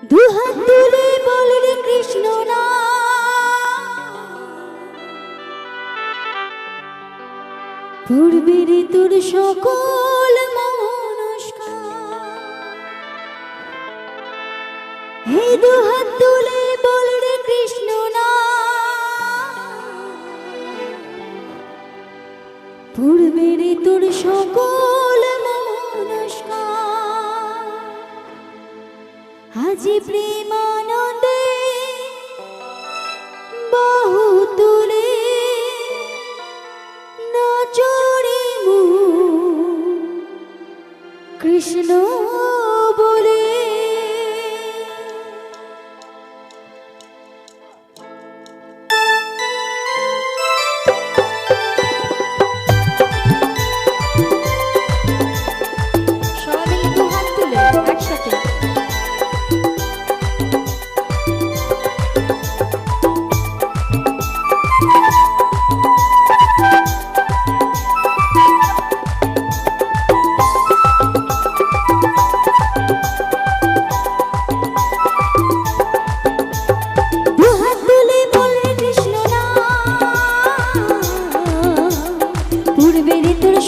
দুহাত তুলে বল রে কৃষ্ণ না, পূর্বে রে তোর সকল মনস্কার। হে দুহাত তুলে বল রে কৃষ্ণ না, পূর্বে রে তোর সকল মনস্কার। আজি প্রেমানন্দে বাহু তুলে নাচরে কৃষ্ণ বলে। সবাই মিলে দুহাত তুলে একসাথে।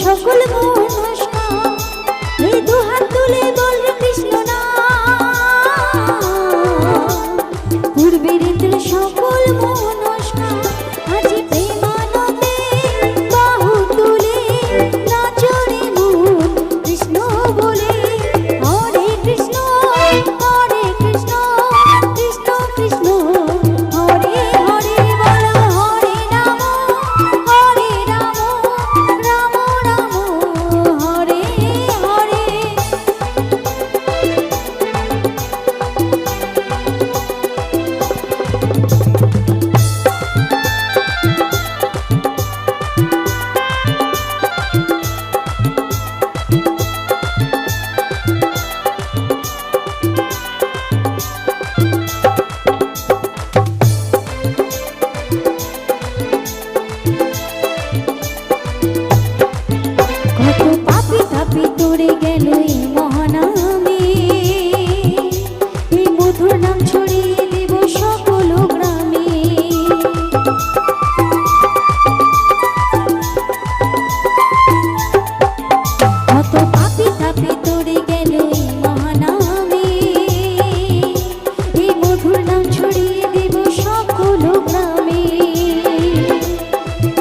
সকল মনস্কার, এই দুহাত তুলে বল রে কৃষ্ণ না, পূর্বে রে তোর সকল মনস্কার। আজি প্রেমানন্দে বাহু তুলে নাচরে মন কৃষ্ণ বলে। হরে কৃষ্ণ কৃষ্ণ কৃষ্ণ, হরে হরে বল হরে রাম রাম রাম হরে হরে। কত পাপি তাপি তোরে গেল এই মহানামে, এই মধুর নাম ছড়িয়ে দেব সকল গ্রামে। কত পাপি তাপি তোরে গেল এই মহানামে, এই মধুর নাম ছড়িয়ে দেব সকল গ্রামে।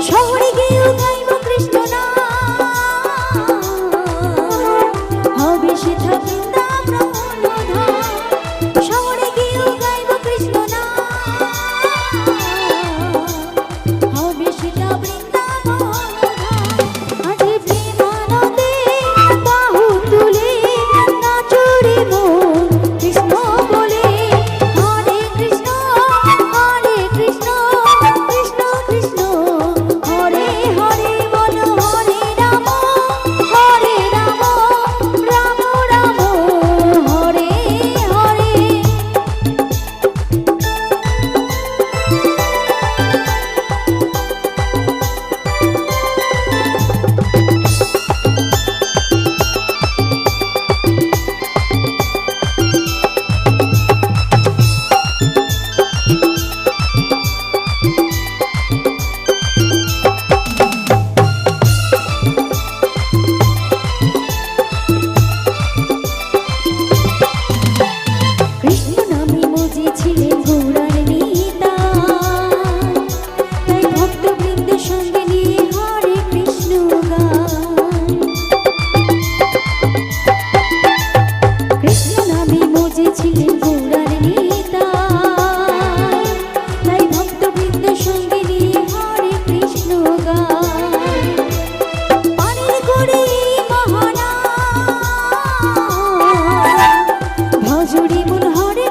শহরে গিয়েও গাইব কৃষ্ণ নাম, হবে সেথা বৃন্দাবন ধাম। শহরে গিয়েও গাইব কৃষ্ণ নাম, হবে সেথা বৃন্দাবন ধাম। আজি প্রেমানন্দে বাহু তুলে নাচরে মন কৃষ্ণ বলে। হরে কৃষ্ণ কৃষ্ণ কৃষ্ণ, হরে হরে বল হরে রাম রাম রাম হরে হরে। কৃষ্ণ নামে মজেছিলেন গৌরার নিতাই, তাই ভক্তবৃন্দের সঙ্গে নিয়ে হরে কৃষ্ণ গান। কৃষ্ণ নামে মজেছিলেন গৌরার নিতাই, তাই ভক্তবৃন্দের সঙ্গে নিয়ে হরে কৃষ্ণ গান। পানির করে মহানাম ভজরে মন হরে